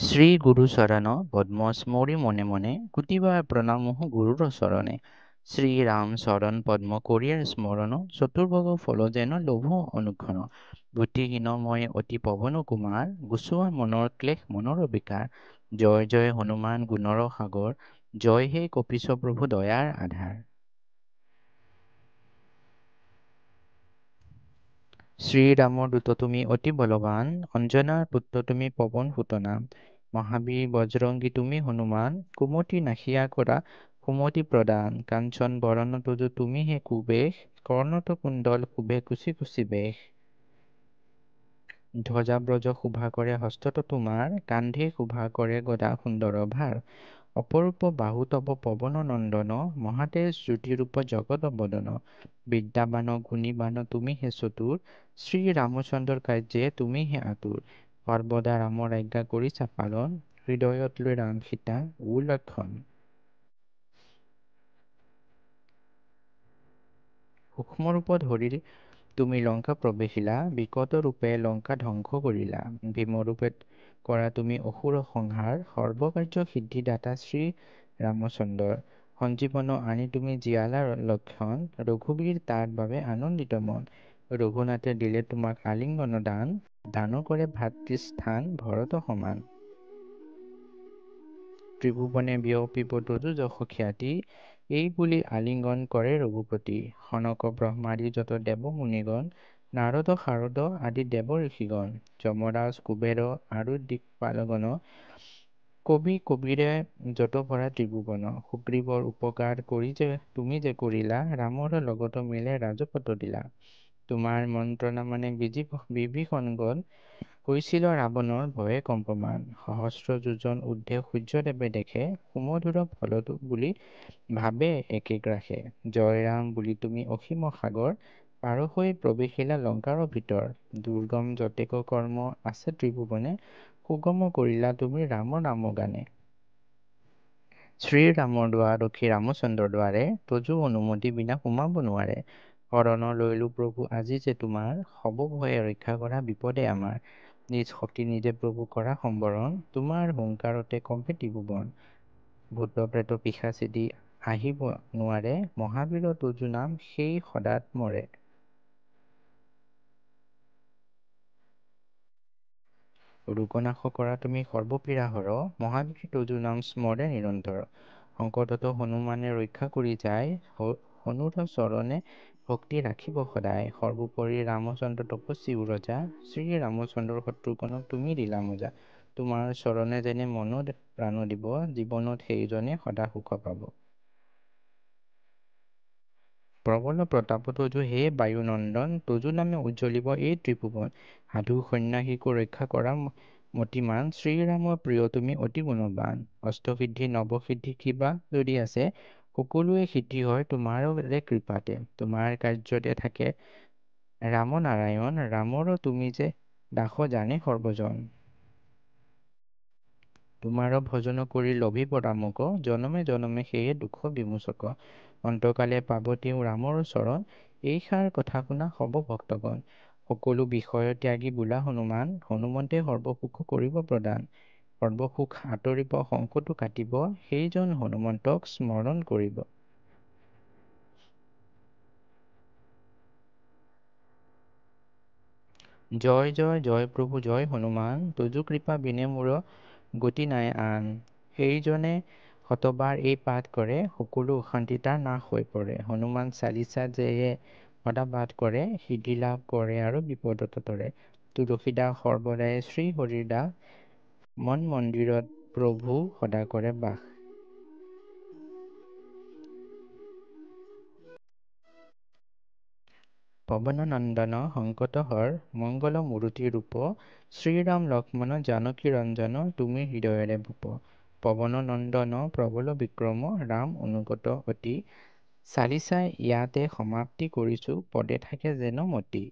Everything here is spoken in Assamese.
শ্ରୀ গুরু শরণ পদ্ম স্মরি মনে মনে কুতিবার প্রণাম গুরুর শরণে। শ্রীরাম শরণ পদ্ম করিয়ার স্মরণ চতুর্ভগ ফল যেন লোভ অনুক্ষণ। বুদ্ধিহীন মই অতি পৱন কুমাৰ গুচোৱা মনৰ ক্লেশ মনৰ বিকাৰ। জয় জয় হনুমান গুণৰ সাগৰ জয় হে কপিছ প্ৰভু দয়াৰ আধাৰ। শ্ৰীৰামৰ দূত তুমি অতি বলৱান অঞ্জনাৰ পুত্ৰ তুমি পৱন সুতনা। মহাবীৰ বজৰংগী তুমি হনুমান কুমতি নাশিয়া কৰা সুমতি প্ৰদান। কাঞ্চন বৰণ তজু তুমি হে কুবেশ কৰ্ণত কুণ্ডল শোভে কুচি কুচি বেশ। ধ্বজা ব্ৰজ শোভা কৰে হস্তত তোমাৰ কান্ধে শোভা কৰে গদা সুন্দৰ ভাৰ। অপৰূপ বাহু তৱ পৱন নন্দন মহাতেজ জ্যোতিৰূপ জগত বদন। বিদ্যাবান গুণীবান তুমি হে চতুৰ শ্ৰী ৰামচন্দ্ৰৰ কাৰ্যে তুমি হে আতুৰ। সৰ্বদা ৰামৰ আজ্ঞা কৰিছা পালন হৃদয়ত লৈ ৰাম সীতা লক্ষণ। সূক্ষ্ম ৰূপ ধৰি তুমি লংকা প্ৰৱেশিলা বিকট ৰূপে লংকা ধ্বংস কৰিলা। ভীমৰূপে কৰা তুমি অসুৰ সংহাৰ সৰ্বকাৰ্য সিদ্ধিদাতা শ্ৰী ৰামচন্দ্ৰ। সঞ্জীৱন আনি তুমি জীয়ালা লক্ষণ ৰঘুবীৰ তাৰ বাবে আনন্দিত মন। ৰঘুনাথে দিলে তোমাক আলিংগন দান দান কৰে ভাতৃস্থান ভৰত সমান। ত্ৰিভুৱনে বিয়পিব তজু যশ খ্যাতি এই বুলি আলিংগন কৰে ৰঘুপতি। সনক ব্ৰহ্মাদি যত দেৱ মুনিগণ নাৰদ শাৰদ আদি দেৱ ঋষিগণ। যমৰাজ কুবেৰ আৰু দিকপালগণ কবি কবিৰে যত ভৰা ত্ৰিভুৱন। সুগ্ৰীৱৰ উপকাৰ কৰি যে তুমি যে কৰিলা ৰামৰ লগত মিলে ৰাজপদ দিলা। তোমাৰ মন্ত্ৰণা মানে বিভীষণ গণ হৈছিল ৰাৱণৰ ভয়ে কম্পমান। সহস্ৰ যোজন ঊৰ্ধ্বে সূৰ্যদেৱে দেখে সুমধুৰ ফলতো বুলি ভাবে একেক ৰাখে। জয় ৰাম বুলি তুমি অসীম সাগৰ পাৰ হৈ প্ৰৱেশিলা লংকাৰ ভিতৰ। দুৰ্গম যতেক কৰ্ম আছে ত্ৰিভুৱনে সুগম কৰিলা তুমি ৰাম নাম গানে। শ্ৰীৰামৰ দুৱাৰ ৰখি ৰামচন্দ্ৰ দুৱাৰে তজু অনুমতি বিনা সোমাব নোৱাৰে। শৰণ লৈলো প্ৰভু আজি যে তোমাৰ হব ভয়ে ৰক্ষা কৰা বিপদে আমাৰ। নিজ শক্তি নিজে প্ৰভু কৰা সম্বৰণ তোমাৰ হুংকাৰতে কম্পে ত্ৰিভুৱন। ভূত প্ৰেত পিশাচি আহিব নোৱাৰে মহাবীৰ তজু নাম সেই সদাত মৰে। ৰোগনাশ কৰা তুমি সৰ্বপীড়া হৰ মহাবীৰ তজু নাম স্মৰে নিৰন্তৰ। সংকটত হনুমানে ৰক্ষা কৰি যায় হনুৰ চৰণে ভক্তি ৰাখিব সদায়। সৰ্বোপৰি ৰামচন্দ্ৰ তপস্বী উৰজা শ্ৰী ৰামচন্দ্ৰৰ শত্ৰুঘ্নক তুমি দিলা মজা। তোমাৰ চৰণে যেনে মনত প্ৰাণ দিব জীৱনত সেইজনে সদা সুখ পাব। প্ৰবল প্ৰতাপ তজু হে বায়ুনন্দন তজু নামে উজ্জ্বলিব এই ত্ৰিভুৱন। সাধু সন্ন্যাসীকো ৰক্ষা কৰা মতিমান শ্ৰীৰামৰ প্ৰিয় তুমি অতি গুণৱান। অষ্টসিদ্ধি নৱসিদ্ধি কিবা যদি আছে সকলোৱে সিদ্ধি হয় তোমাৰে কৃপাতে। তোমাৰ কাৰ্যতে থাকে ৰাম নাৰায়ণ ৰামৰ তুমি যে দাস জানে সৰ্বজন। তোমাৰ ভজন কৰি লভিব ৰামক জনমে জনমে সেয়ে দুখ বিমোচক। অন্তকালে পাব তেওঁ ৰামৰ চৰণ এইষাৰ কথা শুনা হব ভক্তগণ। সকলো বিষয় ত্যাগী বোলা হনুমান হনুমন্তে সৰ্বসুখ কৰিব প্ৰদান। সৰ্বসুখ আঁতৰিব সংকটো কাটিব সেইজন হনুমন্তক স্মৰণ কৰিব। জয় জয় জয় প্ৰভু জয় হনুমান তজু কৃপা বিনে মোৰ গতি নাই আন। সেইজনে শতবাৰ এই পাঠ কৰে সকলো অশান্তি তাৰ নাশ হৈ পৰে। হনুমান চালিচা যেয়ে সদা পাঠ কৰে সিদ্ধি লাভ কৰে আৰু বিপদত তৰে। তুলসীদাস সৰ্বদাই শ্ৰী হৰিৰ দাস মন মন্দিৰত প্ৰভু সদা কৰে বাস। পৱন নন্দন সংকট হৰ মংগল মূৰ্তি ৰূপ শ্ৰীৰাম লক্ষ্মণ জানকী ৰঞ্জন তুমি হৃদয়ৰে ভূপ। পৱন নন্দন প্ৰবল বিক্ৰম ৰাম অনুগত অতি চালিচা ইয়াতে সমাপ্তি কৰিছো পদে থাকে যেন মতি।